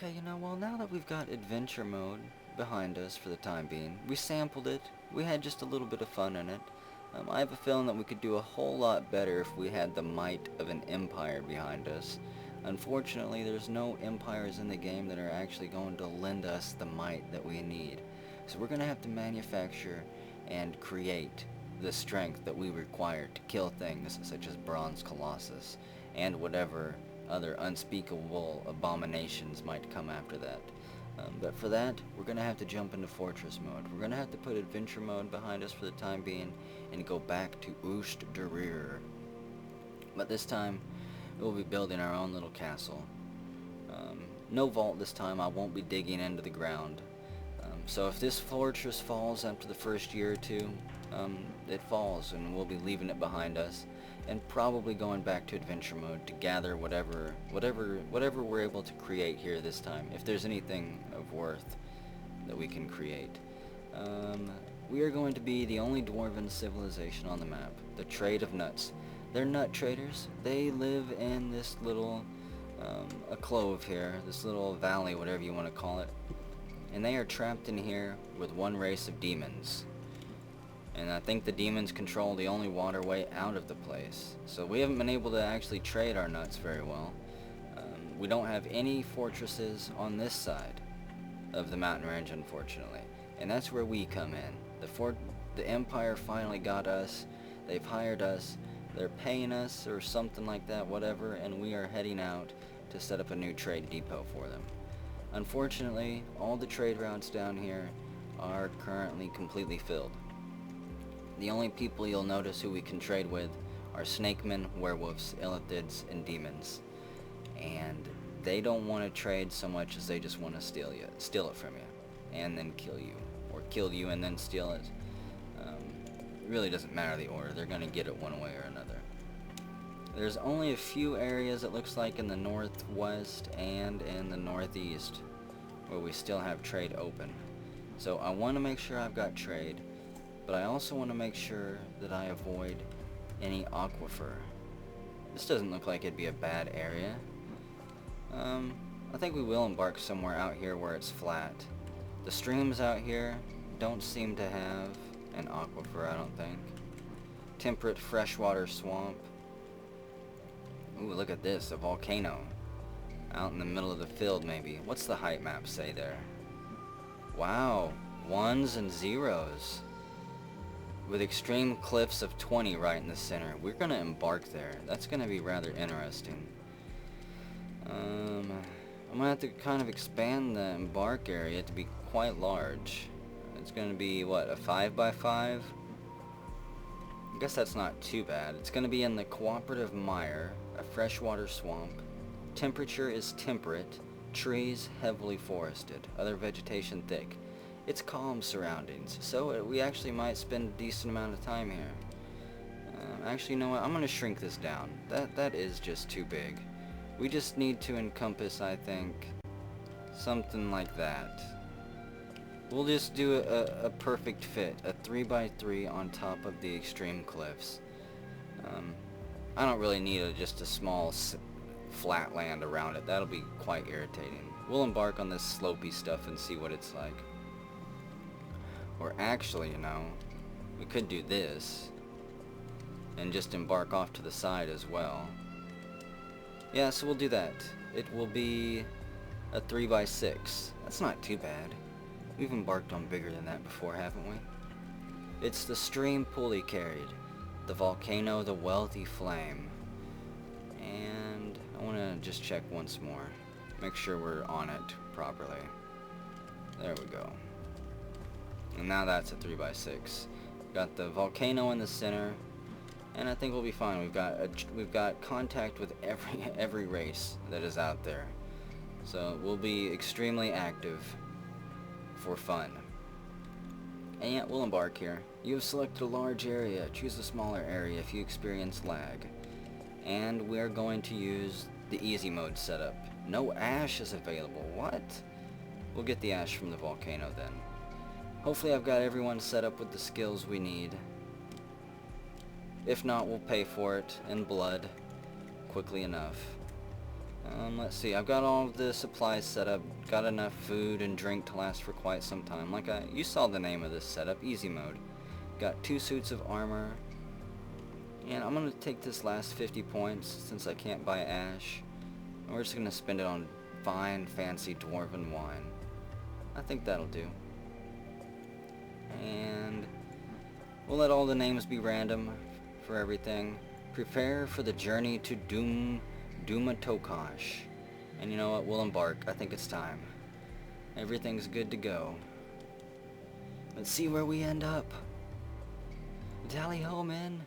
Okay, well, now that we've got adventure mode behind us for the time being, we sampled it, we had just a little bit of fun in it. I have a feeling that we could do a whole lot better if we had the might of an empire behind us. Unfortunately, there's no empires in the game that are actually going to lend us the might that we need. So we're going to have to manufacture and create the strength that we require to kill things such as Bronze Colossus and whatever other unspeakable abominations might come after that. But for that, we're going to have to jump into Fortress mode. We're going to have to put Adventure mode behind us for the time being and go back to Oost-Derir. But this time, we'll be building our own little castle. No vault this time. I won't be digging into the ground. So if this fortress falls after the first year or two, it falls and we'll be leaving it behind us and probably going back to adventure mode to gather whatever we're able to create here this time, if there's anything of worth that we can create. We are going to be the only dwarven civilization on the map, the Trade of Nuts. They're nut traders. They live in this little a clove here, this little valley, whatever you want to call it. And they are trapped in here with one race of demons. And I think the demons control the only waterway out of the place. So we haven't been able to actually trade our nuts very well. We don't have any fortresses on this side of the mountain range, unfortunately. And that's where we come in. The Empire finally got us. They've hired us. They're paying us or something like that, whatever. And we are heading out to set up a new trade depot for them. Unfortunately, all the trade routes down here are currently completely filled. The only people you'll notice who we can trade with are snakemen, werewolves, illithids, and demons. And they don't want to trade so much as they just want to steal it from you, and then kill you, or kill you and then steal it. It really doesn't matter the order. They're going to get it one way or another. There's only a few areas, it looks like, in the northwest and in the northeast where we still have trade open. So I want to make sure I've got trade, but I also want to make sure that I avoid any aquifer. This doesn't look like it'd be a bad area. I think we will embark somewhere out here where it's flat. The streams out here don't seem to have an aquifer, I don't think. Temperate freshwater swamp. Ooh, look at this, a volcano. Out in the middle of the field, maybe. What's the height map say there? Wow, 1s and 0s. With extreme cliffs of 20 right in the center. We're going to embark there. That's going to be rather interesting. I'm going to have to kind of expand the embark area to be quite large. It's going to be, what, a 5x5? I guess that's not too bad. It's going to be in the cooperative mire, a freshwater swamp. Temperature is temperate. Trees heavily forested. Other vegetation thick. It's calm surroundings, so we actually might spend a decent amount of time here. Actually, you know what? I'm going to shrink this down. That is just too big. We just need to encompass, I think, something like that. We'll just do a perfect fit, a 3x3 on top of the extreme cliffs. I don't really need just a small flat land around it. That'll be quite irritating. We'll embark on this slopey stuff and see what it's like. Or actually, we could do this and just embark off to the side as well. Yeah, so we'll do that. It will be a 3x6. That's not too bad. We've embarked on bigger than that before, haven't we? It's the stream pulley carried. The volcano, the wealthy flame. And I want to just check once more. Make sure we're on it properly. There we go. And now that's a 3x6. Got the volcano in the center, and I think we'll be fine. We've got contact with every race that is out there, so we'll be extremely active for fun. And yeah, we'll embark here. You have selected a large area. Choose a smaller area if you experience lag. And we're going to use the easy mode setup. No ash is available. What? We'll get the ash from the volcano then. Hopefully I've got everyone set up with the skills we need. If not, we'll pay for it in blood quickly enough. Let's see, I've got all of the supplies set up, got enough food and drink to last for quite some time. You saw the name of this setup, easy mode. Got 2 suits of armor, and I'm gonna take this last 50 points since I can't buy ash. And we're just gonna spend it on fine, fancy dwarven wine. I think that'll do. And we'll let all the names be random for everything. Prepare for the journey to Dumatokash. And you know what? We'll embark. I think it's time. Everything's good to go. Let's see where we end up. Tally-ho, men.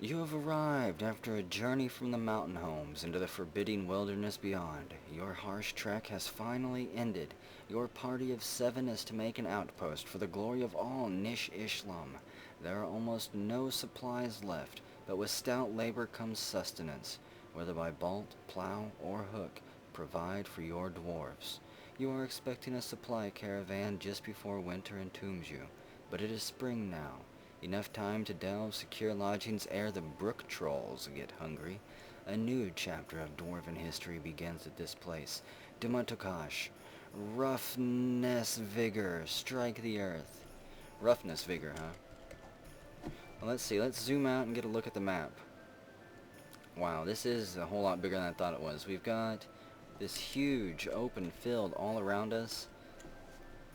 You have arrived after a journey from the mountain homes into the forbidding wilderness beyond. Your harsh trek has finally ended. Your party of 7 is to make an outpost for the glory of all Nish-Ishlam. There are almost no supplies left, but with stout labor comes sustenance, whether by bolt, plow, or hook. Provide for your dwarves. You are expecting a supply caravan just before winter entombs you, but it is spring now. Enough time to delve secure lodgings ere the brook trolls get hungry. A new chapter of dwarven history begins at this place. Dumatokash. Roughness vigor. Strike the earth. Roughness vigor, huh? Well, let's see. Let's zoom out and get a look at the map. Wow, this is a whole lot bigger than I thought it was. We've got this huge open field all around us,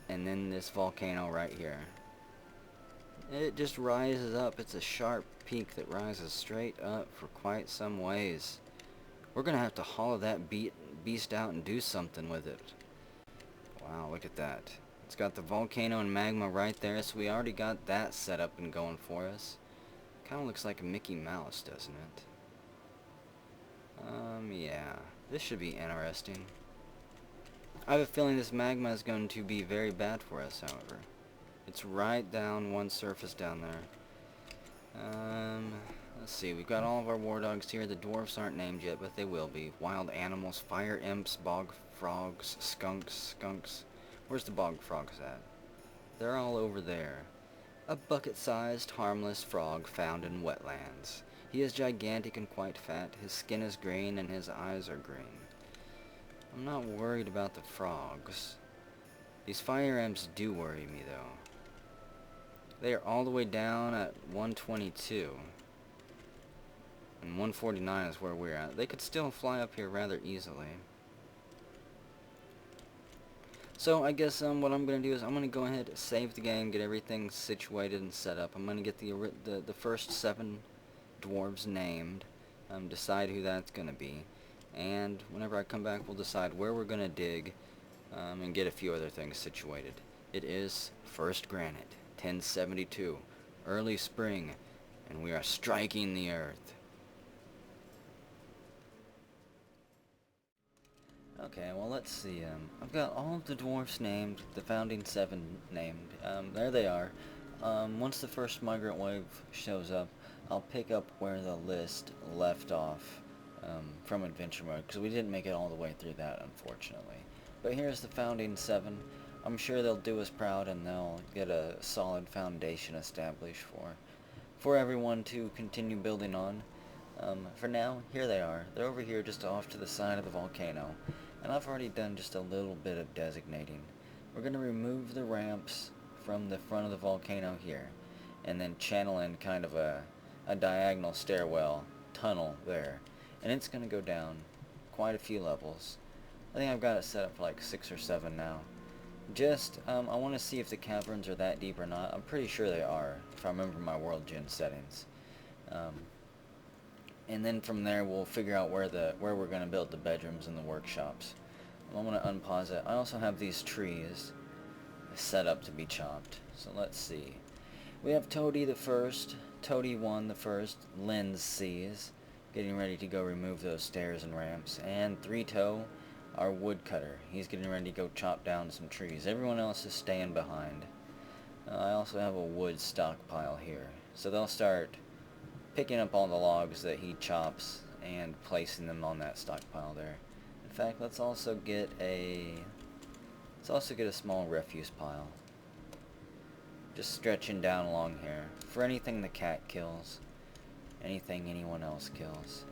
and then this volcano right here. It just rises up. It's a sharp peak that rises straight up for quite some ways. We're gonna have to hollow that beast out and do something with it. Wow, look at that. It's got the volcano and magma right there, so we already got that set up and going for us. Kinda looks like a Mickey Mouse, doesn't it? Yeah. This should be interesting. I have a feeling this magma is going to be very bad for us, however. It's right down one surface down there. Let's see. We've got all of our Wardogs here. The dwarfs aren't named yet, but they will be. Wild animals, fire imps, bog frogs, skunks. Where's the bog frogs at? They're all over there. A bucket-sized, harmless frog found in wetlands. He is gigantic and quite fat. His skin is green and his eyes are green. I'm not worried about the frogs. These fire imps do worry me, though. They are all the way down at 122. And 149 is where we're at. They could still fly up here rather easily. So I guess what I'm going to do is I'm going to go ahead, save the game, get everything situated and set up. I'm going to get the first 7 dwarves named, decide who that's going to be. And whenever I come back, we'll decide where we're going to dig, and get a few other things situated. It is first granite, 1072, early spring, and we are striking the earth. Okay, well, let's see. I've got all of the dwarfs named, the founding 7 named. There they are. Once the first migrant wave shows up, I'll pick up where the list left off from Adventure Mode, because we didn't make it all the way through that, unfortunately. But here's the founding 7. I'm sure they'll do us proud, and they'll get a solid foundation established for everyone to continue building on. For now, here they are. They're over here just off to the side of the volcano. And I've already done just a little bit of designating. We're going to remove the ramps from the front of the volcano here, and then channel in kind of a diagonal stairwell tunnel there. And it's going to go down quite a few levels. I think I've got it set up for like 6 or 7 now. Just, I want to see if the caverns are that deep or not. I'm pretty sure they are, if I remember my world gen settings. And then from there we'll figure out where we're going to build the bedrooms and the workshops. I'm going to unpause it. I also have these trees set up to be chopped. So let's see. We have Toady the first, Toady 1 the first, Lens sees, getting ready to go remove those stairs and ramps, and 3-Toe, our woodcutter. He's getting ready to go chop down some trees. Everyone else is staying behind. I also have a wood stockpile here. So they'll start picking up all the logs that he chops and placing them on that stockpile there. In fact, let's also get a small refuse pile. Just stretching down along here for anything the cat kills, anything anyone else kills.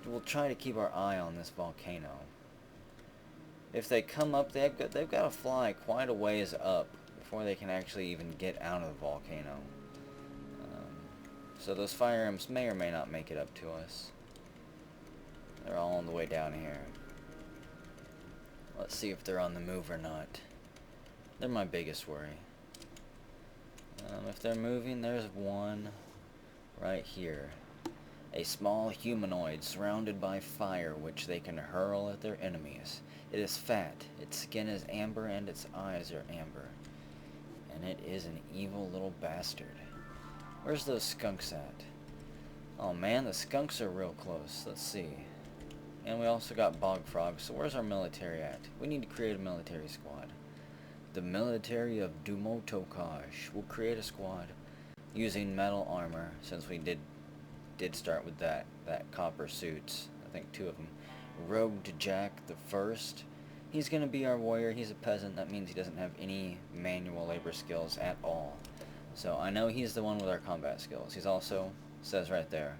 we'll try to keep our eye on this volcano. If they come up, they've got to fly quite a ways up before they can actually even get out of the volcano. So those fire imps may or may not make it up to us. They're all on the way down here. Let's see if they're on the move or not. They're my biggest worry. If they're moving, there's one right here. A small humanoid surrounded by fire which they can hurl at their enemies. It is fat, its skin is amber, and its eyes are amber. And it is an evil little bastard. Where's those skunks at? Oh man, the skunks are real close. Let's see. And we also got bog frogs, so where's our military at? We need to create a military squad. The military of Dumotokaj will create a squad using metal armor, since we did start with that copper suits. I think 2 of them. Rogue Jack the First. He's going to be our warrior. He's a peasant. That means he doesn't have any manual labor skills at all. So I know he's the one with our combat skills. He's also, says right there,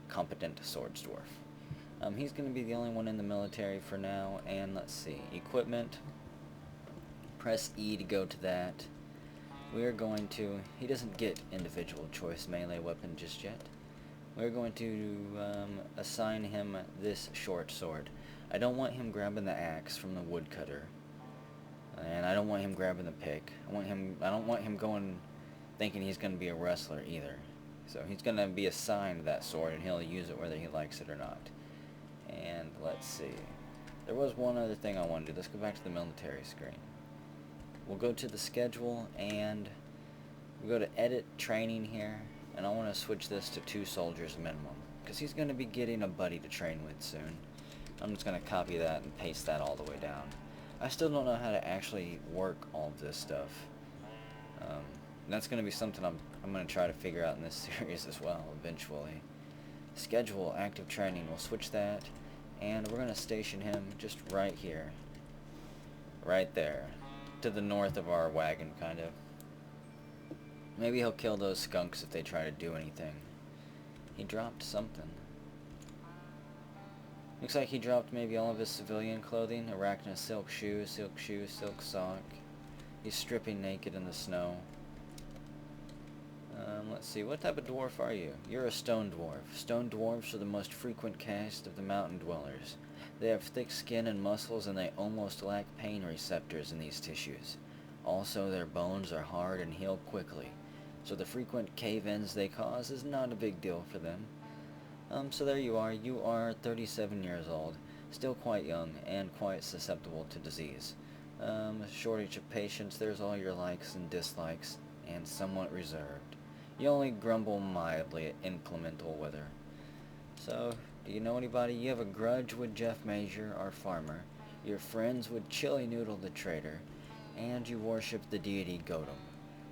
competent swords dwarf. He's going to be the only one in the military for now. And let's see. Equipment. Press E to go to that. We're going to... He doesn't get individual choice melee weapon just yet. We're going to assign him this short sword. I don't want him grabbing the axe from the woodcutter, and I don't want him grabbing the pick. I don't want him going thinking he's going to be a wrestler either. So he's going to be assigned that sword, and he'll use it whether he likes it or not. And let's see. There was one other thing I wanted to do. Let's go back to the military screen. We'll go to the schedule, and we go to edit training here. And I want to switch this to 2 soldiers minimum, because he's going to be getting a buddy to train with soon. I'm just going to copy that and paste that all the way down. I still don't know how to actually work all of this stuff. That's going to be something I'm going to try to figure out in this series as well, eventually. Schedule, active training, we'll switch that, and we're going to station him just right here. Right there. To the north of our wagon, kind of. Maybe he'll kill those skunks if they try to do anything. He dropped something. Looks like he dropped maybe all of his civilian clothing. Arachna silk shoe, silk sock. He's stripping naked in the snow. Let's see, what type of dwarf are you? You're a stone dwarf. Stone dwarfs are the most frequent caste of the mountain dwellers. They have thick skin and muscles, and they almost lack pain receptors in these tissues. Also, their bones are hard and heal quickly. So the frequent cave-ins they cause is not a big deal for them. So there you are. You are 37 years old, still quite young, and quite susceptible to disease. Shortage of patience, there's all your likes and dislikes, and somewhat reserved. You only grumble mildly at inclement weather. So, do you know anybody? You have a grudge with Jeff Major, our farmer. You're friends with Chili Noodle the trader, and you worship the deity Gautam.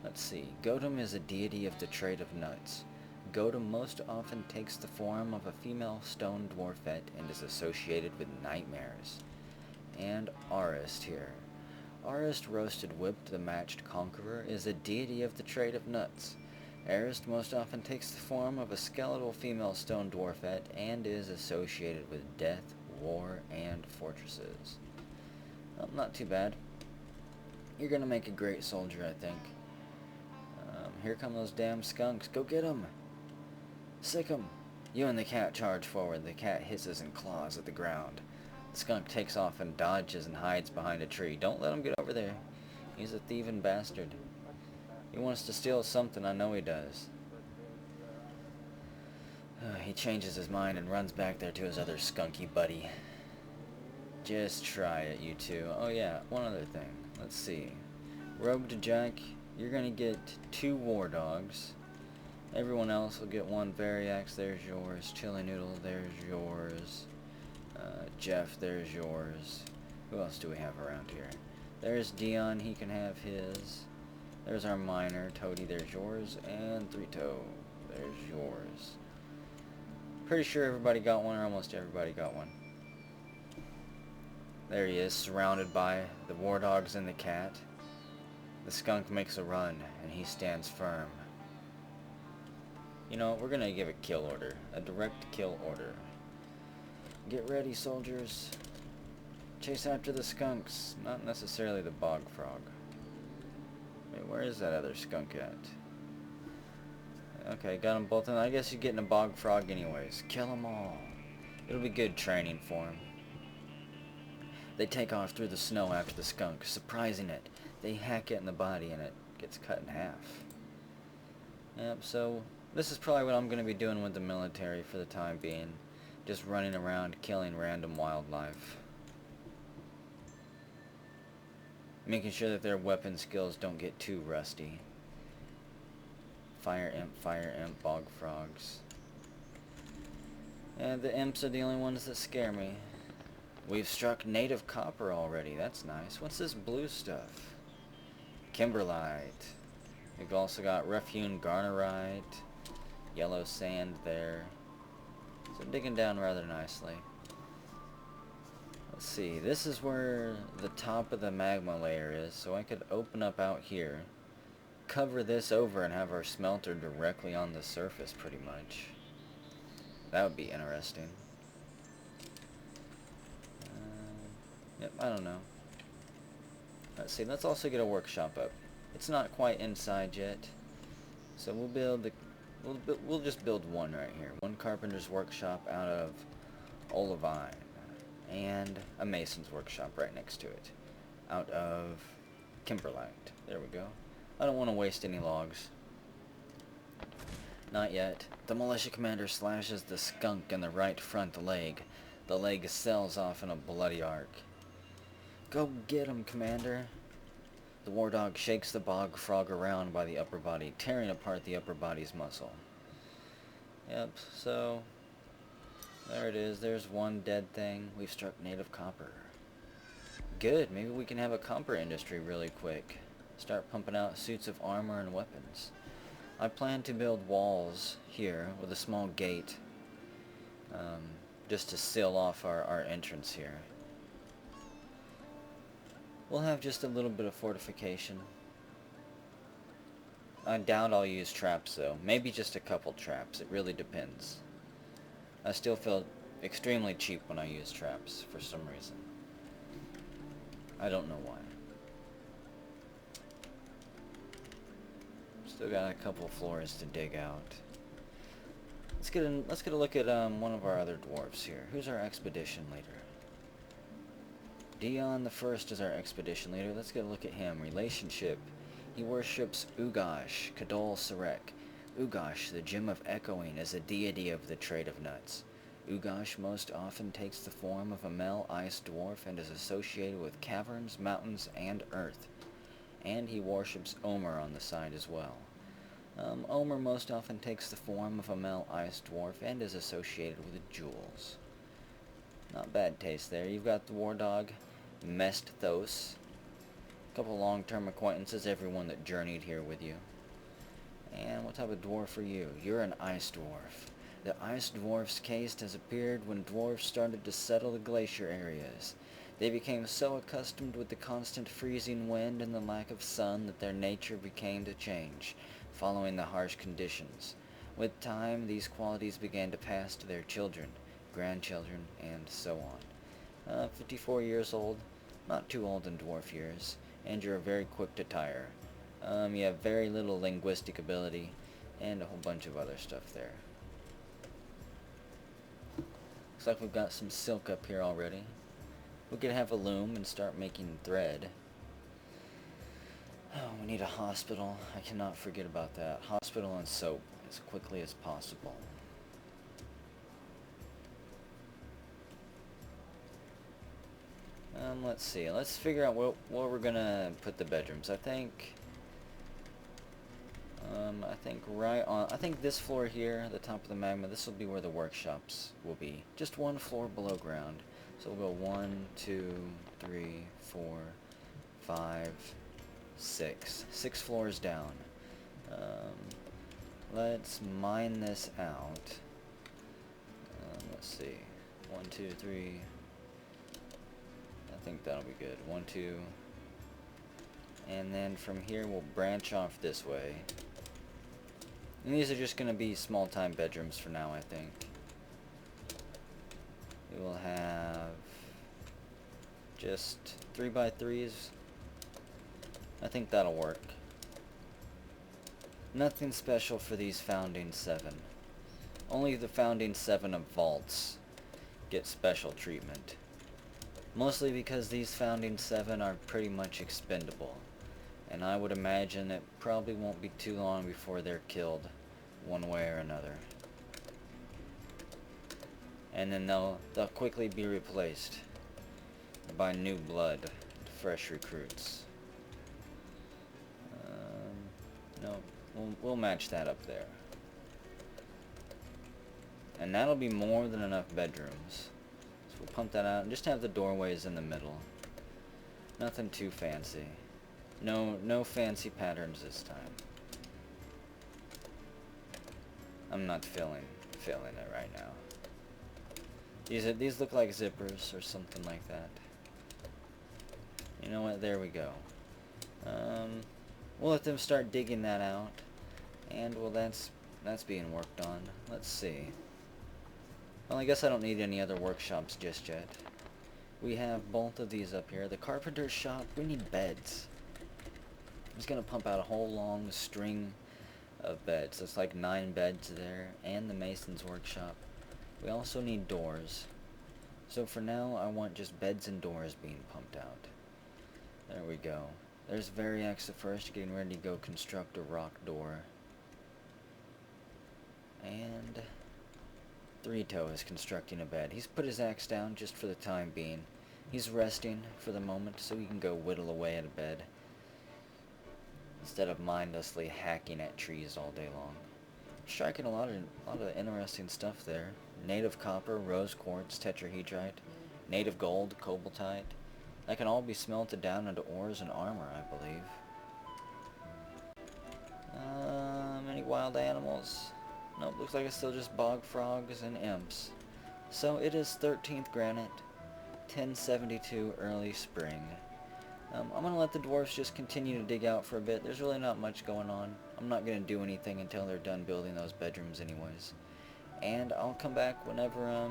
Let's see. Gautam is a deity of the trade of nuts. Gautam most often takes the form of a female stone dwarfette and is associated with nightmares. And Arist here. Arist Roasted Whipped the Matched Conqueror is a deity of the trade of nuts. Arist most often takes the form of a skeletal female stone dwarfette and is associated with death, war, and fortresses. Well, not too bad. You're gonna make a great soldier, I think. Here come those damn skunks. Go get 'em! Sick 'em! You and the cat charge forward. The cat hisses and claws at the ground. The skunk takes off and dodges and hides behind a tree. Don't let him get over there. He's a thieving bastard. He wants to steal something, I know he does. He changes his mind and runs back there to his other skunky buddy. Just try it, you two. Oh yeah, one other thing. Let's see. Rogue to Jack, you're gonna get 2 Wardogs. Everyone else will get 1 Variax, there's yours. Chili Noodle, there's yours. Jeff, there's yours. Who else do we have around here? There's Dion, he can have his. There's our miner, Toady, there's yours. And Three Toe, there's yours. Pretty sure everybody got one, or almost everybody got one. There he is, surrounded by the Wardogs and the cat. The skunk makes a run, and he stands firm. You know, we're gonna give a kill order. A direct kill order. Get ready, soldiers. Chase after the skunks, not necessarily the bog frog. Wait, where is that other skunk at? Okay, got them both in. I guess you're getting a bog frog anyways. Kill them all. It'll be good training for them. They take off through the snow after the skunk, surprising it. They hack it in the body and it gets cut in half. Yep, so this is probably what I'm going to be doing with the military for the time being. Just running around killing random wildlife. Making sure that their weapon skills don't get too rusty. Fire imp, bog frogs. And the imps are the only ones that scare me. We've struck native copper already, that's nice. What's this blue stuff? Kimberlite. We've also got rough-hewn garnerite, yellow sand there. So digging down rather nicely. Let's see, this is where the top of the magma layer is, so I could open up out here, cover this over and have our smelter directly on the surface pretty much. That would be interesting. Yep, I don't know. Let's see, let's also get a workshop up. It's not quite inside yet, so we'll build the we'll just build one right here. One carpenter's workshop out of olivine, and a mason's workshop right next to it, out of kimberlite. There we go. I don't want to waste any logs. Not yet. The militia commander slashes the skunk in the right front leg. The leg sells off in a bloody arc. Go get him, Commander. The Wardog shakes the bog frog around by the upper body, tearing apart the upper body's muscle. Yep, so there it is. There's one dead thing. We've struck native copper. Good, maybe we can have a copper industry really quick. Start pumping out suits of armor and weapons. I plan to build walls here with a small gate, just to seal off our entrance here. We'll have just a little bit of fortification. I doubt I'll use traps though. Maybe just a couple traps. It really depends. I still feel extremely cheap when I use traps for some reason. I don't know why. Still got a couple floors to dig out. Let's get a look at one of our other dwarves here. Who's our expedition leader? Dion the First is our expedition leader. Let's get a look at him. Relationship. He worships Ugash, Kadol Sarek. Ugash, the gem of echoing, is a deity of the trade of nuts. Ugash most often takes the form of a male ice dwarf and is associated with caverns, mountains, and earth. And he worships Omer on the side as well. Omer most often takes the form of a male ice dwarf and is associated with jewels. Not bad taste there. You've got the Wardog, Mesthos. A couple long-term acquaintances, everyone that journeyed here with you. And what type of dwarf are you? You're an ice dwarf. The ice dwarf's caste has appeared when dwarves started to settle the glacier areas. They became so accustomed with the constant freezing wind and the lack of sun that their nature became to change, following the harsh conditions. With time, these qualities began to pass to their children, grandchildren, and so on. 54 years old, not too old in dwarf years, and you're very quick to tire. You have very little linguistic ability, and a whole bunch of other stuff there. Looks like we've got some silk up here already. We could have a loom and start making thread. Oh, we need a hospital. I cannot forget about that. Hospital and soap as quickly as possible. Let's see. Let's figure out where we're gonna put the bedrooms. I think right on. I think this floor here, the top of the magma. This will be where the workshops will be. Just one floor below ground. So we'll go 1, 2, 3, 4, 5, 6. 6 floors down. Let's mine this out. Let's see. 1, 2, 3. I think that'll be good. 1, 2. And then from here we'll branch off this way. And these are just going to be small-time bedrooms for now, I think. We will have just 3x3s. I think that'll work. Nothing special for these Founding 7. Only the Founding 7 of Vaults get special treatment. Mostly because these Founding 7 are pretty much expendable. And I would imagine it probably won't be too long before they're killed, one way or another. And then they'll quickly be replaced by new blood, fresh recruits. No, we'll match that up there. And that'll be more than enough bedrooms. So we'll pump that out and just have the doorways in the middle. Nothing too fancy. No fancy patterns this time. I'm not feeling it right now. These look like zippers or something like that. You know what? There we go. We'll let them start digging that out, and well, that's being worked on. Let's see. Well, I guess I don't need any other workshops just yet. We have both of these up here. The carpenter's shop. We need beds. I'm just gonna pump out a whole long string of beds. It's like 9 beds there, and the mason's workshop. We also need doors. So for now, I want just beds and doors being pumped out. There we go. There's Variax the First, getting ready to go construct a rock door. And Three Toe is constructing a bed. He's put his axe down just for the time being. He's resting for the moment so he can go whittle away at a bed, instead of mindlessly hacking at trees all day long. Striking a lot of interesting stuff there. Native copper, rose quartz, tetrahedrite, native gold, cobaltite. That can all be smelted down into ores and armor, I believe. Any wild animals? Nope, looks like it's still just bog frogs and imps. So it is 13th granite, 1072 early spring. I'm going to let the dwarfs just continue to dig out for a bit. There's really not much going on. I'm not going to do anything until they're done building those bedrooms anyways. And I'll come back whenever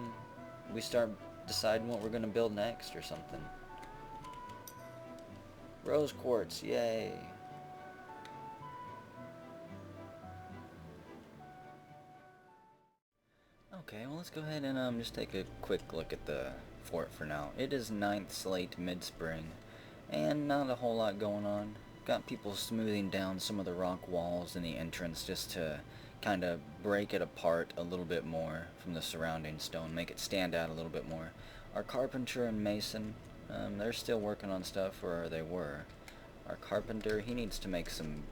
we start deciding what we're going to build next or something. Rose quartz, yay! Okay, well let's go ahead and just take a quick look at the fort for now. It is 9th slate mid-spring, and not a whole lot going on. Got people smoothing down some of the rock walls in the entrance just to kind of break it apart a little bit more from the surrounding stone, make it stand out a little bit more. Our carpenter and mason, they're still working on stuff, or they were. Our carpenter, he needs to make some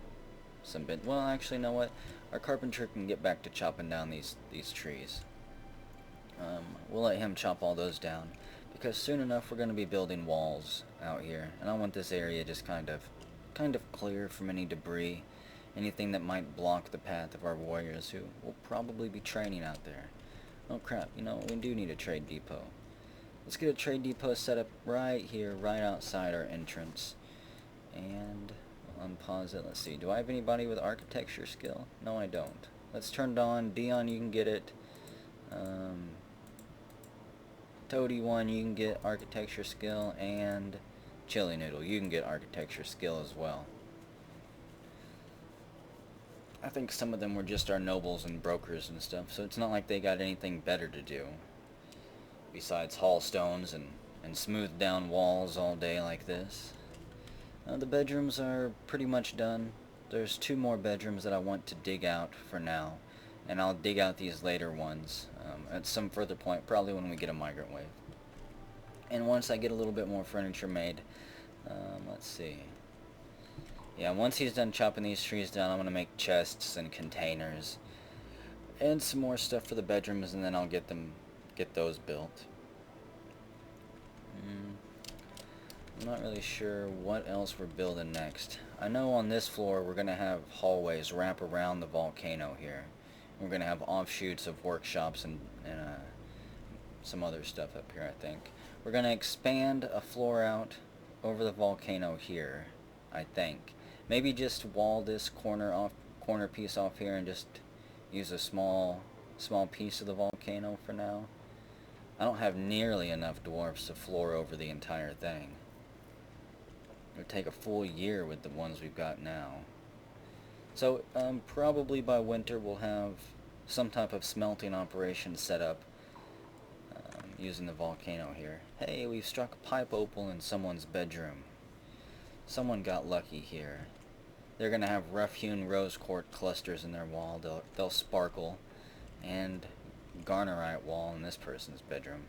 well, actually, you know what? Our carpenter can get back to chopping down these trees. We'll let him chop all those down, because soon enough we're going to be building walls out here, and I want this area just kind of clear from any debris, anything that might block the path of our warriors who will probably be training out there. Oh crap, you know, we do need a trade depot. Let's get a trade depot set up right here, right outside our entrance. And I'll unpause it. Let's see, do I have anybody with architecture skill? No, I don't. Let's turn it on. Dion, you can get it. Toady1, you can get architecture skill, and Chili Noodle, you can get architecture skill as well. I think some of them were just our nobles and brokers and stuff, so it's not like they got anything better to do besides haul stones and smooth down walls all day like this. The bedrooms are pretty much done. There's 2 more bedrooms that I want to dig out for now, and I'll dig out these later ones at some further point, probably when we get a migrant wave. And once I get a little bit more furniture made, let's see. Yeah, once he's done chopping these trees down, I'm going to make chests and containers and some more stuff for the bedrooms, and then I'll get those built. I'm not really sure what else we're building next. I know on this floor we're going to have hallways wrap around the volcano here. We're going to have offshoots of workshops and some other stuff up here, I think. We're going to expand a floor out over the volcano here, I think. Maybe just wall this corner piece off here and just use a small piece of the volcano for now. I don't have nearly enough dwarfs to floor over the entire thing. It would take a full year with the ones we've got now. So, probably by winter we'll have some type of smelting operation set up using the volcano here. Hey, we've struck a pipe opal in someone's bedroom. Someone got lucky here. They're going to have rough-hewn rose quartz clusters in their wall. They'll sparkle. And garnerite wall in this person's bedroom.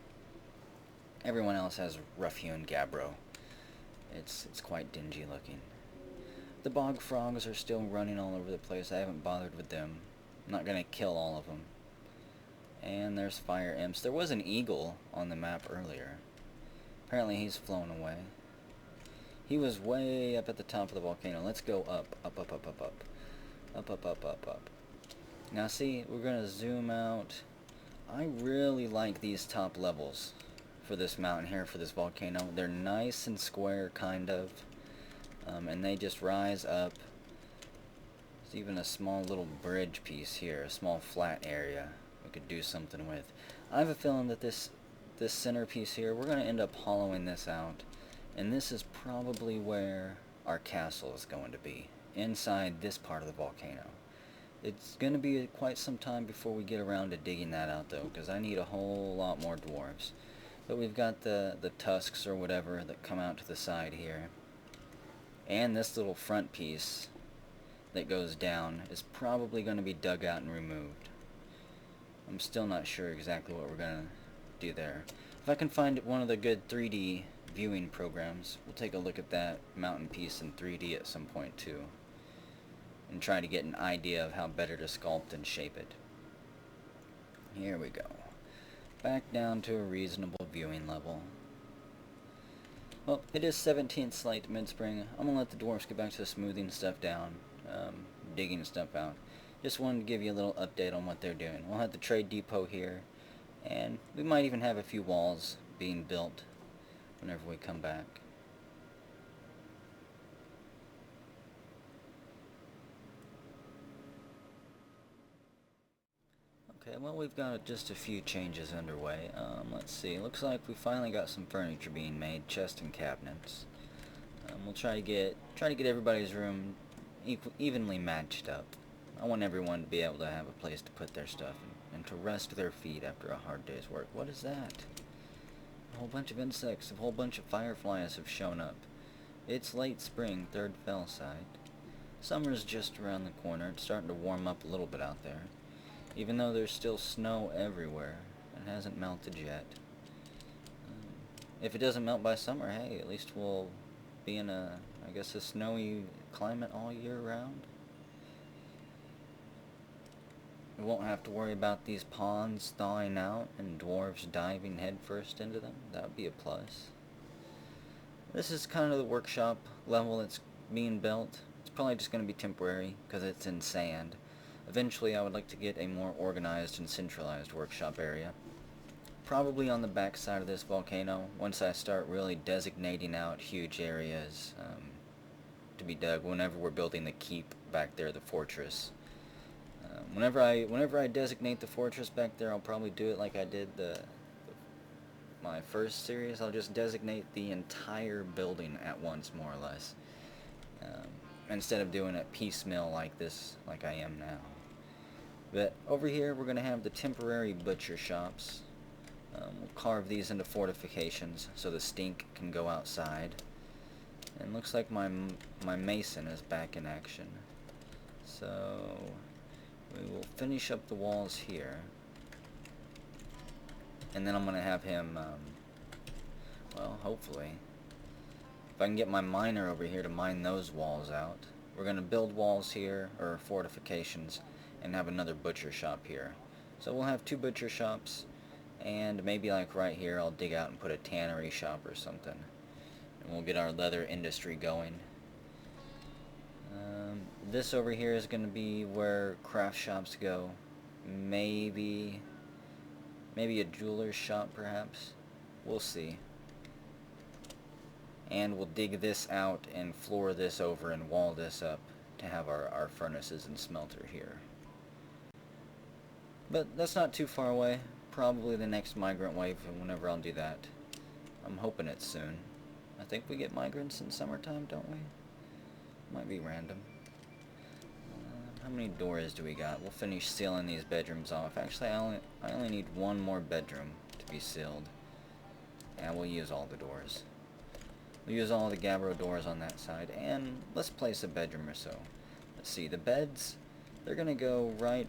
Everyone else has rough-hewn gabbro. It's quite dingy looking. The bog frogs are still running all over the place. I haven't bothered with them. I'm not going to kill all of them. And there's fire imps. There was an eagle on the map earlier. Apparently he's flown away. He was way up at the top of the volcano. Let's go up, up, up, up, up, up. Up, up, up, up, up. Now see, we're going to zoom out. I really like these top levels for this mountain here, for this volcano. They're nice and square, kind of. And they just rise up. There's even a small little bridge piece here, a small flat area we could do something with. I have a feeling that this centerpiece here, we're going to end up hollowing this out. And this is probably where our castle is going to be, inside this part of the volcano. It's going to be quite some time before we get around to digging that out, though, because I need a whole lot more dwarves. But we've got the tusks or whatever that come out to the side here. And this little front piece that goes down is probably going to be dug out and removed. I'm still not sure exactly what we're going to do there. If I can find one of the good 3D viewing programs, we'll take a look at that mountain piece in 3D at some point too, and try to get an idea of how better to sculpt and shape it. Here we go. Back down to a reasonable viewing level. Well, it is 17th late mid-spring. I'm going to let the dwarfs get back to smoothing stuff down, digging stuff out. Just wanted to give you a little update on what they're doing. We'll have the trade depot here, and we might even have a few walls being built whenever we come back. Okay, well, we've got just a few changes underway. Let's see. Looks like we finally got some furniture being made, chests and cabinets. We'll try to get everybody's room evenly matched up. I want everyone to be able to have a place to put their stuff and to rest their feet after a hard day's work. What is that? A whole bunch of insects, a whole bunch of fireflies have shown up. It's late spring, third fell side. Summer's just around the corner. It's starting to warm up a little bit out there. Even though there's still snow everywhere, it hasn't melted yet. If it doesn't melt by summer, hey, at least we'll be in a snowy climate all year round. We won't have to worry about these ponds thawing out and dwarves diving headfirst into them. That would be a plus. This is kind of the workshop level that's being built. It's probably just going to be temporary because it's in sand. Eventually I would like to get a more organized and centralized workshop area. Probably on the back side of this volcano, once I start really designating out huge areas to be dug whenever we're building the keep back there, the fortress. Whenever I designate the fortress back there, I'll probably do it like I did my first series. I'll just designate the entire building at once, more or less, instead of doing it piecemeal like this, like I am now. But over here, we're going to have the temporary butcher shops. We'll carve these into fortifications so the stink can go outside. And looks like my mason is back in action. So we will finish up the walls here. And then I'm going to have him, well, hopefully, if I can get my miner over here to mine those walls out. We're going to build walls here, or fortifications, and have another butcher shop here. So we'll have 2 butcher shops, and maybe like right here I'll dig out and put a tannery shop or something. And we'll get our leather industry going. This over here is going to be where craft shops go. Maybe a jeweler's shop perhaps. We'll see. And we'll dig this out and floor this over and wall this up to have our furnaces and smelter here. But that's not too far away. probably the next migrant wave, and whenever I'll do that. I'm hoping it's soon. I think we get migrants in summertime, don't we? Might be random. How many doors do we got? We'll finish sealing these bedrooms off. Actually, I only need one more bedroom to be sealed. Yeah, we'll use all the doors. We'll use all the gabbro doors on that side, and let's place a bedroom or so. Let's see, the beds, they're gonna go right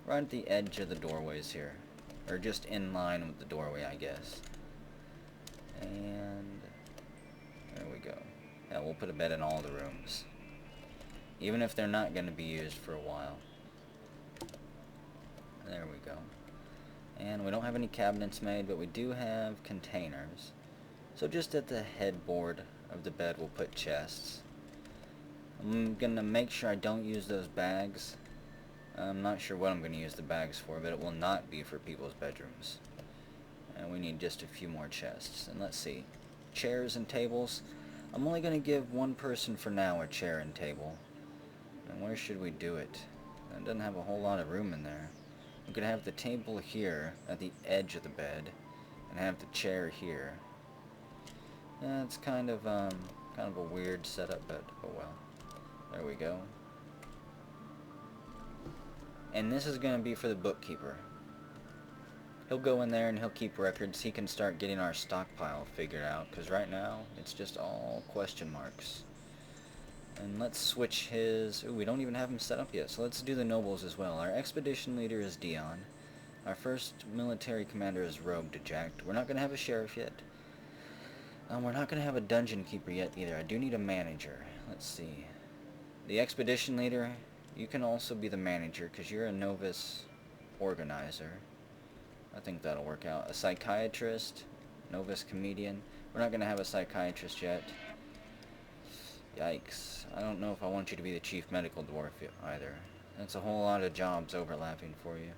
at the edge of the doorways here, or just in line with the doorway, I guess. And there we go. Yeah, we'll put a bed in all the rooms, even if they're not going to be used for a while. There we go. And we don't have any cabinets made, but we do have containers. So just at the headboard of the bed we'll put chests. I'm going to make sure I don't use those bags. I'm not sure what I'm going to use the bags for, but it will not be for people's bedrooms. And we need just a few more chests. And let's see. Chairs and tables. I'm only going to give one person for now a chair and table. And where should we do it? It doesn't have a whole lot of room in there. We could have the table here at the edge of the bed, and have the chair here. Yeah, it's kind of a weird setup, but oh well. There we go. And this is going to be for the bookkeeper. He'll go in there and he'll keep records. He can start getting our stockpile figured out, because right now it's just all question marks. And let's switch his... Ooh, we don't even have him set up yet, so let's do the nobles as well. Our expedition leader is Dion. Our first military commander is Rogue Deject. We're not going to have a sheriff yet. We're not going to have a dungeon keeper yet either. I do need a manager. Let's see. The expedition leader, you can also be the manager, because you're a novice organizer. I think that'll work out. A psychiatrist, novice comedian. We're not going to have a psychiatrist yet. Yikes. I don't know if I want you to be the chief medical dwarf either. That's a whole lot of jobs overlapping for you.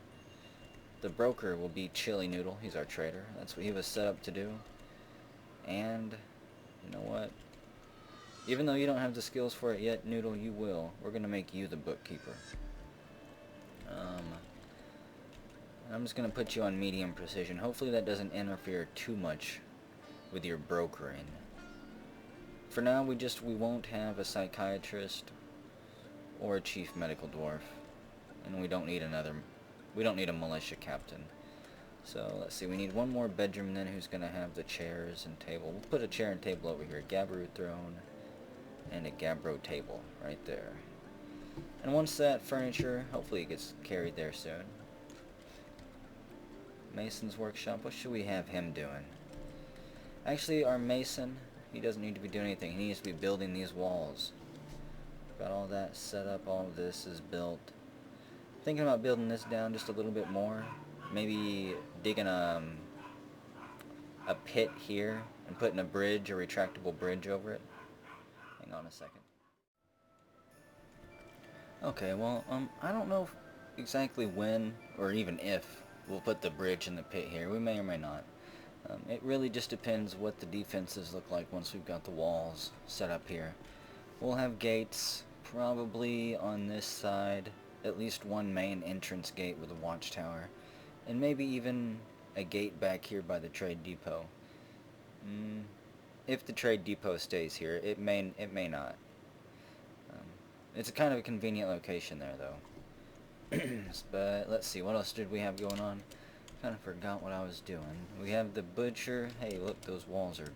The broker will be Chili Noodle. He's our trader. That's what he was set up to do. And, you know what? Even though you don't have the skills for it yet, Noodle, you will. We're going to make you the bookkeeper. I'm just going to put you on medium precision. Hopefully that doesn't interfere too much with your brokering. For now, we won't have a psychiatrist or a chief medical dwarf. And we don't need a militia captain. So, let's see, we need one more bedroom then who's going to have the chairs and table. We'll put a chair and table over here. Gabbro throne and a gabbro table right there. And once that furniture, hopefully it gets carried there soon. Mason's workshop, what should we have him doing? Actually, our mason, he doesn't need to be doing anything. He needs to be building these walls. Got all that set up, all of this is built. Thinking about building this down just a little bit more. Maybe digging a pit here and putting a bridge, a retractable bridge over it. Hang on a second. Okay, well, I don't know exactly when, or even if, we'll put the bridge in the pit here. We may or may not. It really just depends what the defenses look like once we've got the walls set up here. We'll have gates probably on this side, at least one main entrance gate with a watchtower, and maybe even a gate back here by the trade depot. If the trade depot stays here, it may not. It's a kind of a convenient location there, though. But let's see, what else did we have going on? Kind of forgot what I was doing. We have the butcher. Hey, look, those walls are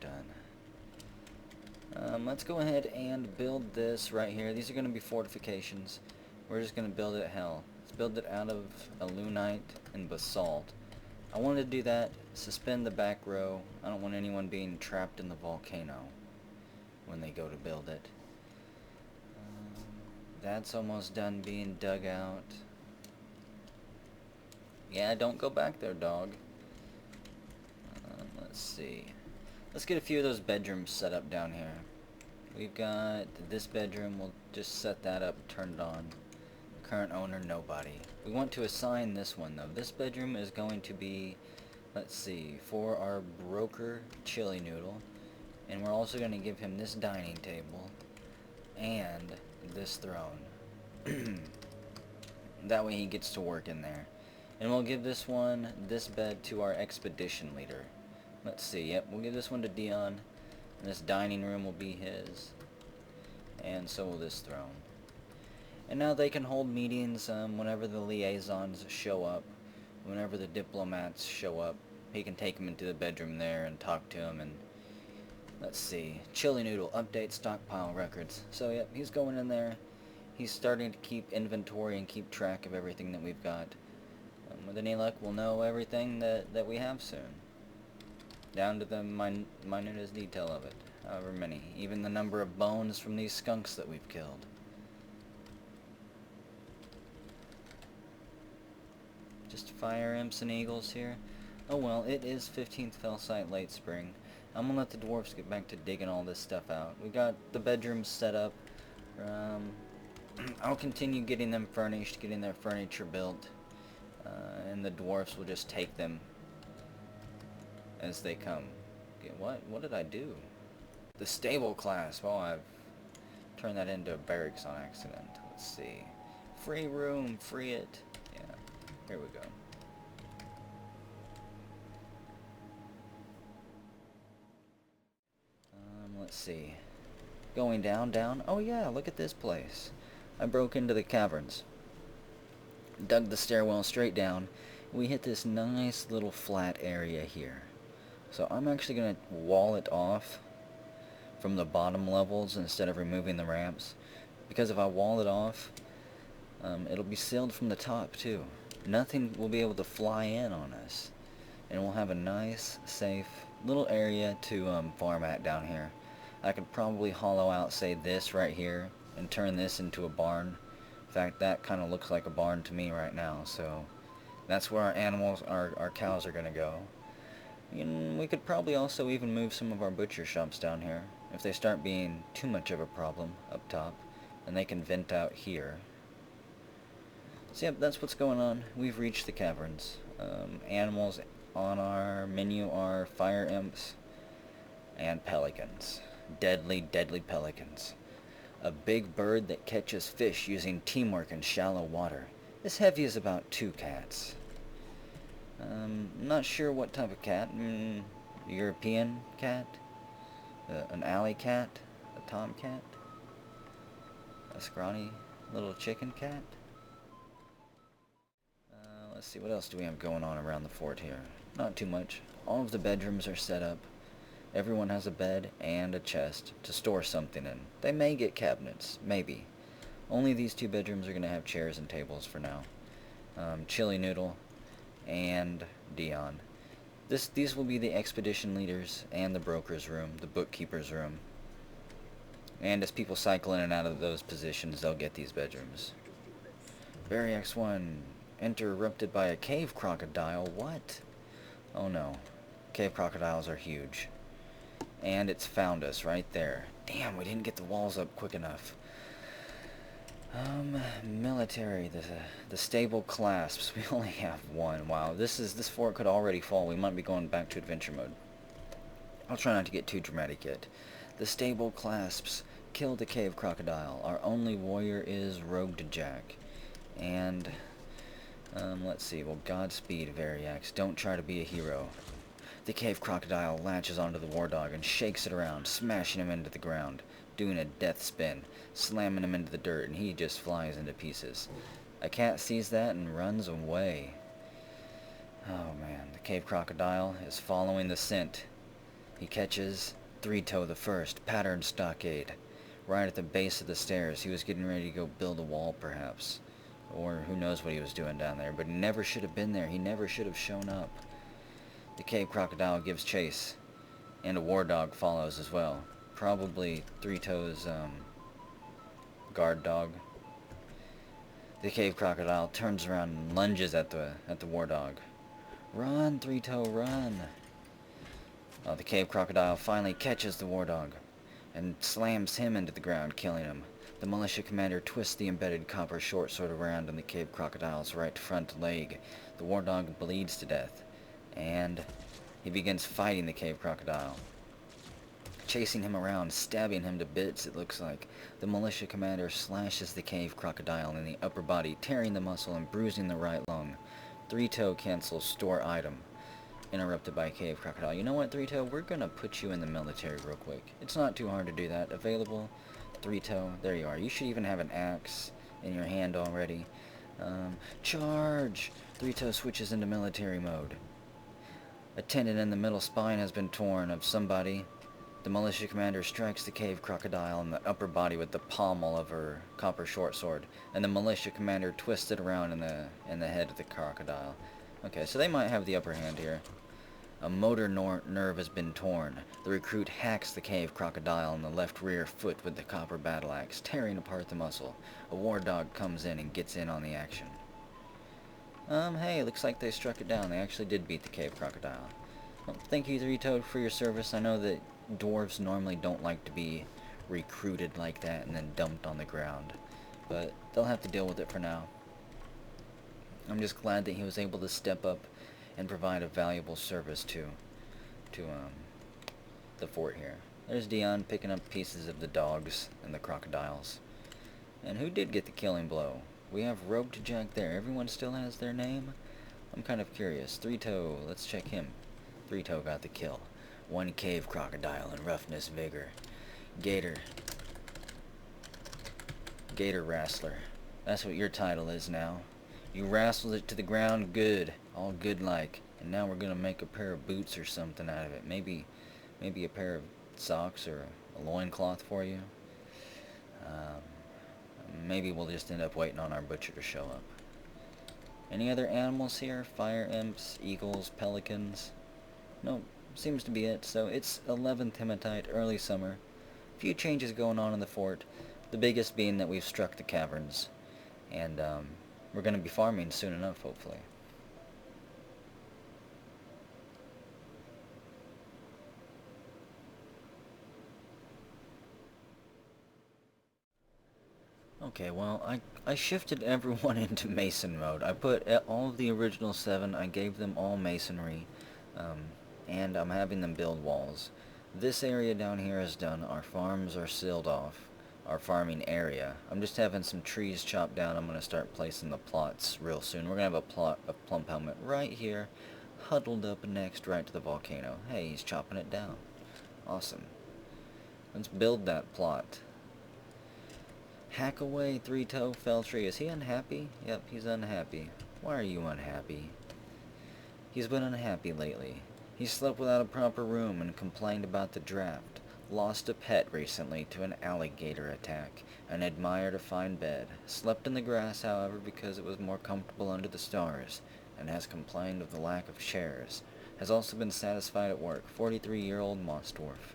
done. Let's go ahead and build this right here. These are going to be fortifications. We're just going to build it hell. Let's build it out of alunite and basalt. I wanted to do that, suspend the back row. I don't want anyone being trapped in the volcano when they go to build it. That's almost done being dug out. Yeah, don't go back there, dog. Let's see. Let's get a few of those bedrooms set up down here. We've got this bedroom. We'll just set that up, turn it on. Current owner, nobody. We want to assign this one, though. This bedroom is going to be, let's see, for our broker, Chili Noodle. And we're also going to give him this dining table and this throne. That way he gets to work in there. And we'll give this bed to our expedition leader. Let's see, yep, we'll give this one to Dion. And this dining room will be his. And so will this throne. And now they can hold meetings whenever the liaisons show up. Whenever the diplomats show up. He can take them into the bedroom there and talk to them. And let's see, Chili Noodle, update stockpile records. So yep, he's going in there. He's starting to keep inventory and keep track of everything that we've got. With any luck, we'll know everything that we have soon. Down to the minutest detail of it. However many. Even the number of bones from these skunks that we've killed. Just fire imps and eagles here. Oh well, it is 15th Fellsite late spring. I'm gonna let the dwarfs get back to digging all this stuff out. We got the bedrooms set up. I'll continue getting them furnished, getting their furniture built. And the dwarfs will just take them as they come. Okay, what did I do? The stable class. Well, I've turned that into a barracks on accident. Let's see. Free room, free it. Yeah, here we go. Let's see. Going down. Oh yeah, look at this place. I broke into the caverns. Dug the stairwell straight down. We hit this nice little flat area here. So I'm actually going to wall it off from the bottom levels instead of removing the ramps. Because if I wall it off, it'll be sealed from the top too. Nothing will be able to fly in on us. And we'll have a nice, safe little area to farm at down here. I could probably hollow out, say, this right here and turn this into a barn. In fact, that kind of looks like a barn to me right now, so that's where our animals, our cows are going to go. And we could probably also even move some of our butcher shops down here if they start being too much of a problem up top, and they can vent out here. So yep, that's what's going on. We've reached the caverns. Animals on our menu are fire imps and pelicans. Deadly, deadly pelicans. A big bird that catches fish using teamwork in shallow water. This heavy is about 2 cats. Not sure what type of cat. European cat? An alley cat? A tomcat? A scrawny little chicken cat? Let's see, what else do we have going on around the fort here? Not too much. All of the bedrooms are set up. Everyone has a bed and a chest to store something in. They may get cabinets, maybe. Only these 2 bedrooms are going to have chairs and tables for now. Chili Noodle and Dion. These will be the expedition leaders and the broker's room, the bookkeeper's room. And as people cycle in and out of those positions, they'll get these bedrooms. Barry X1 interrupted by a cave crocodile. What? Oh no. Cave crocodiles are huge. And it's found us right there. Damn, we didn't get the walls up quick enough. Military, the stable clasps. We only have 1. Wow, this fort could already fall. We might be going back to adventure mode. I'll try not to get too dramatic yet. The stable clasps killed the cave crocodile. Our only warrior is Rogue Jack. And let's see. Well, Godspeed, Variax. Don't try to be a hero. The cave crocodile latches onto the Wardog and shakes it around, smashing him into the ground, doing a death spin, slamming him into the dirt, and he just flies into pieces. A cat sees that and runs away. Oh man, the cave crocodile is following the scent. He catches Three-Toe the First, pattern stockade, right at the base of the stairs. He was getting ready to go build a wall, perhaps. Or who knows what he was doing down there, but he never should have been there. He never should have shown up. The cave crocodile gives chase, and a Wardog follows as well. Probably Three-Toe's guard dog. The cave crocodile turns around and lunges at the Wardog. Run, Three-Toe, run! The cave crocodile finally catches the Wardog and slams him into the ground, killing him. The militia commander twists the embedded copper short sword around in the cave crocodile's right front leg. The Wardog bleeds to death. And he begins fighting the cave crocodile. Chasing him around, stabbing him to bits, it looks like. The militia commander slashes the cave crocodile in the upper body, tearing the muscle and bruising the right lung. 3-toe cancels store item. Interrupted by cave crocodile. You know what, 3-toe? We're gonna put you in the military real quick. It's not too hard to do that. Available. 3-toe. There you are. You should even have an axe in your hand already. Charge! 3-toe switches into military mode. A tendon in the middle spine has been torn of somebody. The militia commander strikes the cave crocodile in the upper body with the pommel of her copper short sword, and the militia commander twists it around in the head of the crocodile. Okay, so they might have the upper hand here. A motor nerve has been torn. The recruit hacks the cave crocodile in the left rear foot with the copper battle axe, tearing apart the muscle. A Wardog comes in and gets in on the action. Hey, looks like they struck it down. They actually did beat the cave crocodile. Well, thank you, 3-Toad, for your service. I know that dwarves normally don't like to be recruited like that and then dumped on the ground, but they'll have to deal with it for now. I'm just glad that he was able to step up and provide a valuable service to the fort here. There's Dion picking up pieces of the dogs and the crocodiles. And who did get the killing blow? We have Roped Jack there. Everyone still has their name? I'm kind of curious. 3-Toe, let's check him. 3-Toe got the kill. One cave crocodile in roughness vigor. Gator Wrestler. That's what your title is now. You wrestled it to the ground good. All good like. And now we're gonna make a pair of boots or something out of it. Maybe a pair of socks or a loincloth for you. Maybe we'll just end up waiting on our butcher to show up. Any other animals here? Fire imps, eagles, pelicans? No, seems to be it. So it's 11th hematite, early summer. Few changes going on in the fort. The biggest being that we've struck the caverns. And we're going to be farming soon enough, hopefully. Okay, well, I shifted everyone into Mason mode. I put all of the original 7, I gave them all masonry, and I'm having them build walls. This area down here is done. Our farms are sealed off, our farming area. I'm just having some trees chopped down. I'm going to start placing the plots real soon. We're going to have a plot of Plump Helmet right here, huddled up next right to the volcano. Hey, he's chopping it down. Awesome. Let's build that plot. Hack away, 3-Toe, fell tree. Is he unhappy? Yep, he's unhappy. Why are you unhappy? He's been unhappy lately. He slept without a proper room and complained about the draft. Lost a pet recently to an alligator attack. And admired a fine bed. Slept in the grass, however, because it was more comfortable under the stars. And has complained of the lack of chairs. Has also been satisfied at work. 43-year-old moss dwarf.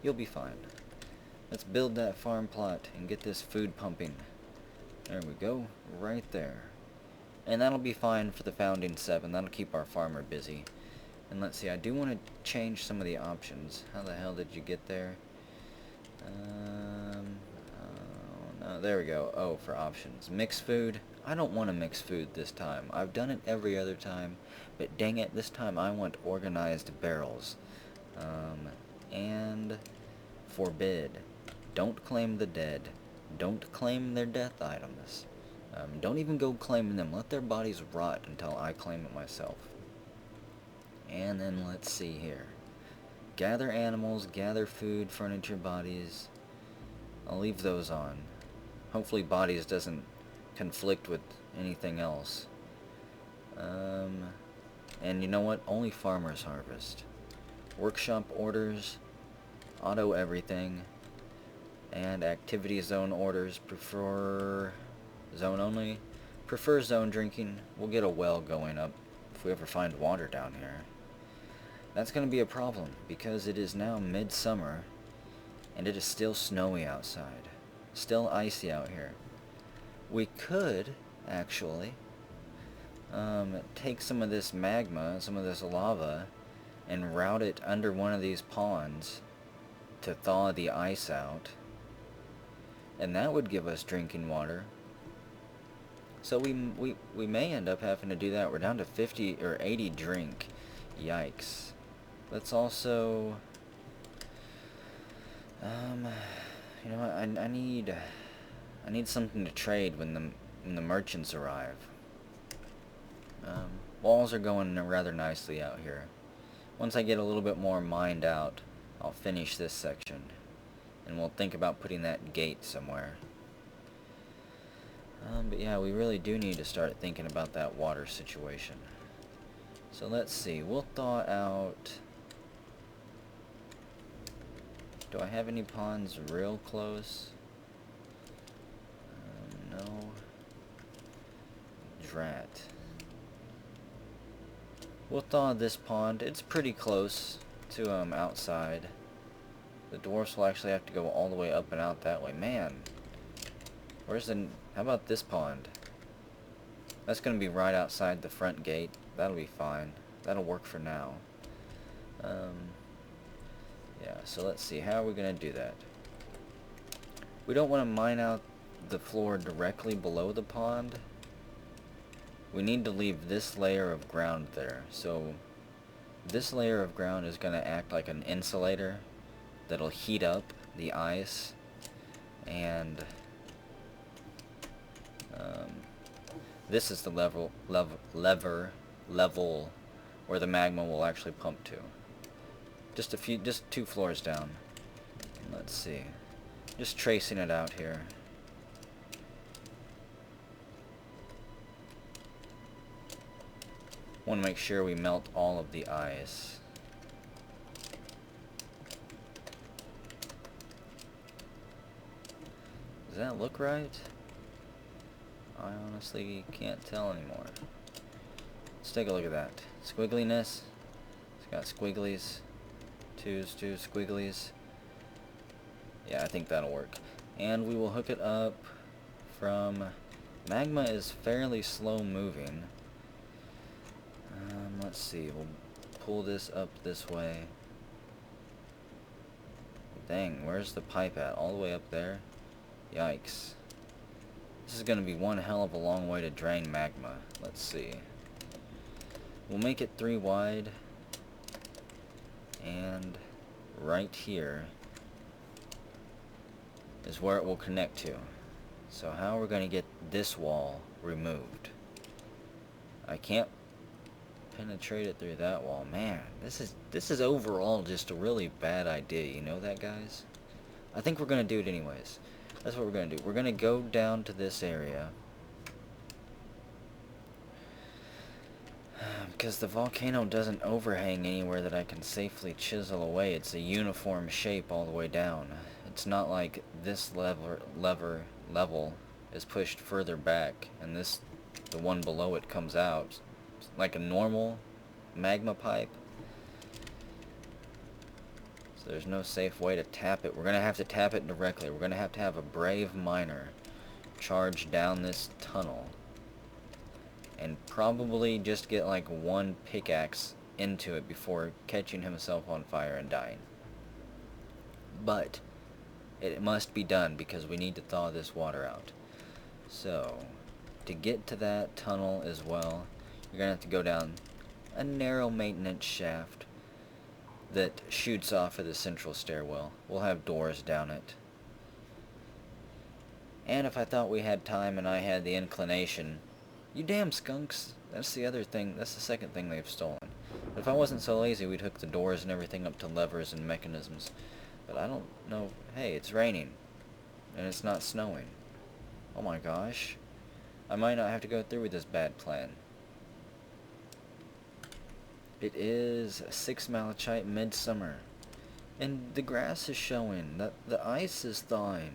You'll be fine. Let's build that farm plot and get this food pumping. There we go, right there. And that'll be fine for the founding 7. That'll keep our farmer busy. And let's see, I do want to change some of the options. How the hell did you get there? Oh, no, there we go. Oh, for options. Mix food. I don't want to mix food this time. I've done it every other time, but dang it, this time I want organized barrels. And forbid. Don't claim the dead. Don't claim their death items. Don't even go claiming them. Let their bodies rot until I claim it myself. And then let's see here. Gather animals, gather food, furniture, bodies. I'll leave those on. Hopefully bodies doesn't conflict with anything else. And you know what? Only farmers harvest. Workshop orders. Auto everything. And activity zone orders, prefer zone only. Prefer zone drinking. We'll get a well going up if we ever find water down here. That's going to be a problem because it is now midsummer and it is still snowy outside. Still icy out here. We could actually take some of this magma, some of this lava, and route it under one of these ponds to thaw the ice out. And that would give us drinking water. So we may end up having to do that. We're down to 50 or 80 drink. Yikes. Let's also you know what, I need something to trade when the merchants arrive. Walls are going rather nicely out here. Once I get a little bit more mined out, I'll finish this section. And we'll think about putting that gate somewhere. But yeah, we really do need to start thinking about that water situation. So let's see, we'll thaw out... Do I have any ponds real close? No. Drat. We'll thaw this pond. It's pretty close to outside. The dwarfs will actually have to go all the way up and out that way. Man, where's the... How about this pond? That's going to be right outside the front gate. That'll be fine. That'll work for now. Yeah, so let's see. How are we going to do that? We don't want to mine out the floor directly below the pond. We need to leave this layer of ground there. So this layer of ground is going to act like an insulator that'll heat up the ice, and this is the level where the magma will actually pump to. Just 2 floors down. Let's see. Just tracing it out here. Want to make sure we melt all of the ice. Does that look right? I honestly can't tell anymore. Let's take a look at that. Squiggliness. It's got squigglies. Two squigglies. Yeah, I think that'll work. And we will hook it up from... Magma is fairly slow moving. Let's see. We'll pull this up this way. Dang, where's the pipe at? All the way up there? Yikes. This is going to be one hell of a long way to drain magma. Let's see. We'll make it 3 wide. And right here is where it will connect to. So how are we going to get this wall removed? I can't penetrate it through that wall. Man, this is overall just a really bad idea. You know that, guys? I think we're going to do it anyways. That's what we're going to do. We're going to go down to this area. Because the volcano doesn't overhang anywhere that I can safely chisel away. It's a uniform shape all the way down. It's not like this level is pushed further back and the one below it comes out. It's like a normal magma pipe. So there's no safe way to tap it. We're going to have to tap it directly. We're going to have a brave miner charge down this tunnel. And probably just get like 1 pickaxe into it before catching himself on fire and dying. But it must be done because we need to thaw this water out. So, to get to that tunnel as well, you're going to have to go down a narrow maintenance shaft that shoots off of the central stairwell. We'll have doors down it. And if I thought we had time and I had the inclination... You damn skunks! That's the other thing, that's the second thing they've stolen. But if I wasn't so lazy, we'd hook the doors and everything up to levers and mechanisms. But I don't know... Hey, it's raining. And it's not snowing. Oh my gosh. I might not have to go through with this bad plan. It is 6 Malachite midsummer. And the grass is showing. The ice is thawing.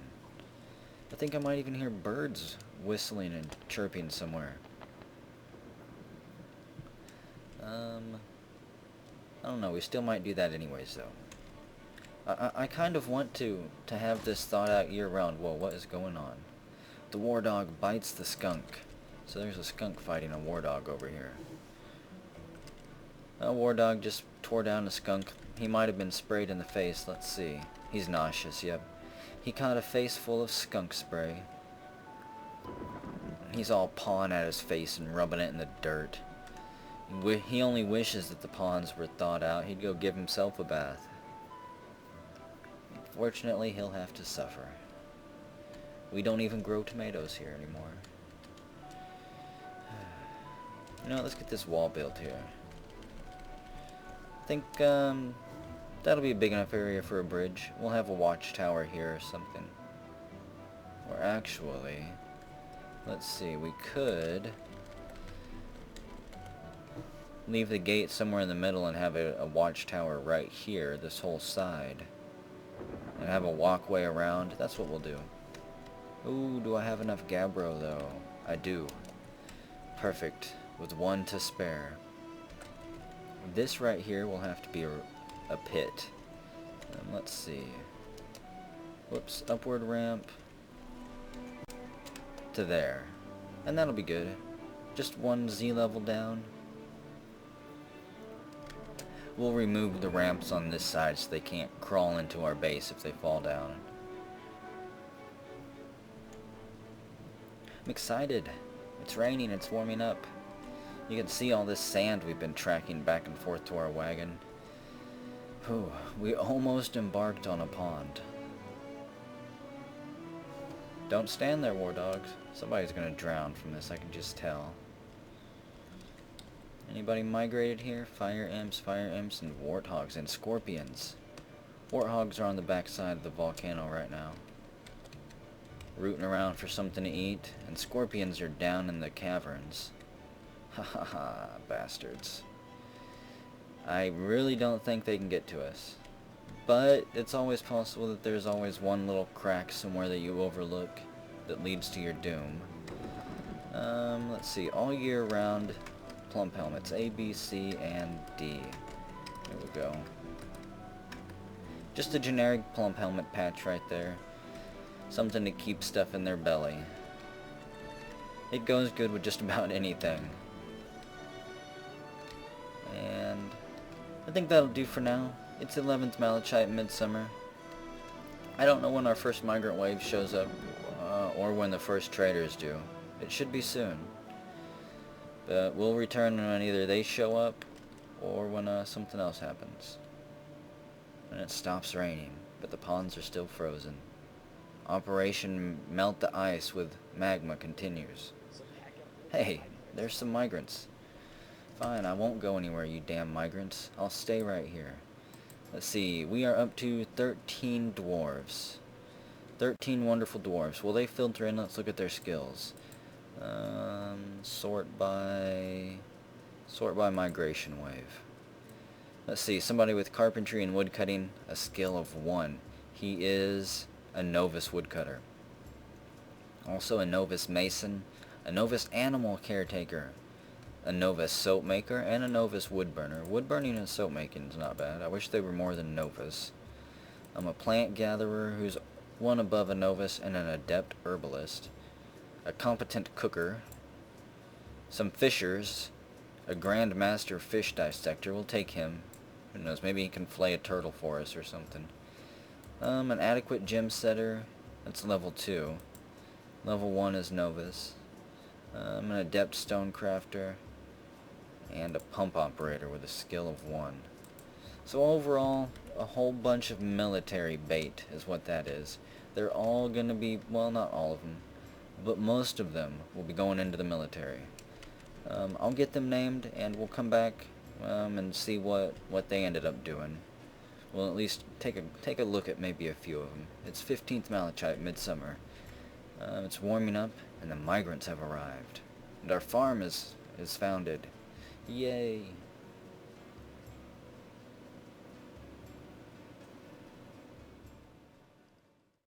I think I might even hear birds whistling and chirping somewhere. I don't know, we still might do that anyways though. I kind of want to have this thought out year round. Whoa, what is going on? The Wardog bites the skunk. So there's a skunk fighting a Wardog over here. A Wardog just tore down a skunk. He might have been sprayed in the face. Let's see. He's nauseous, yep. He caught a face full of skunk spray. He's all pawing at his face and rubbing it in the dirt. He only wishes that the ponds were thawed out. He'd go give himself a bath. Fortunately, he'll have to suffer. We don't even grow tomatoes here anymore. You know, let's get this wall built here. I think, that'll be a big enough area for a bridge. We'll have a watchtower here or something. Or actually, let's see, we could leave the gate somewhere in the middle and have a watchtower right here, this whole side. And have a walkway around. That's what we'll do. Ooh, do I have enough gabbro though? I do. Perfect. With one to spare. This right here will have to be a pit. Let's see. Whoops, upward ramp to there. And that'll be good. Just one Z level down. We'll remove the ramps on this side so they can't crawl into our base if they fall down. I'm excited. It's raining, it's warming up. You can see all this sand we've been tracking back and forth to our wagon. Whew, we almost embarked on a pond. Don't stand there, Wardogs. Somebody's gonna drown from this, I can just tell. Anybody migrated here? Fire imps, and warthogs, and scorpions. Warthogs are on the backside of the volcano right now, rooting around for something to eat, and scorpions are down in the caverns. Ha ha ha, bastards. I really don't think they can get to us. But it's always possible that there's always one little crack somewhere that you overlook that leads to your doom. Let's see, all year round plump helmets, A, B, C, and D. There we go. Just a generic plump helmet patch right there. Something to keep stuff in their belly. It goes good with just about anything. And I think that'll do for now. It's 11th Malachite Midsummer. I don't know when our first migrant wave shows up, or when the first traders do. It should be soon. But we'll return when either they show up, or when something else happens. When it stops raining, but the ponds are still frozen. Operation Melt the Ice with Magma continues. Hey, there's some migrants. Fine, I won't go anywhere, you damn migrants. I'll stay right here. Let's see, we are up to 13 dwarves. 13 wonderful dwarves. Will they filter in? Let's look at their skills. Sort by migration wave. Let's see, somebody with carpentry and woodcutting, a skill of 1. He is a novice woodcutter. Also a novice mason, a novice animal caretaker, a novice soap maker, and a novice woodburner. Woodburning and soap making is not bad. I wish they were more than novice. I'm a plant gatherer who's one above a novice, and an adept herbalist. A competent cooker. Some fishers. A grand master fish dissector. We'll take him. Who knows, maybe he can flay a turtle for us or something. An adequate gem setter. That's level 2. Level 1 is novice. An adept stonecrafter. And a pump operator with a skill of 1. So overall, a whole bunch of military bait is what that is. They're all going to be, well, not all of them, but most of them will be going into the military. I'll get them named, and we'll come back and see what they ended up doing. We'll at least take a look at maybe a few of them. It's 15th Malachite Midsummer. It's warming up, and the migrants have arrived. And our farm is founded. Yay!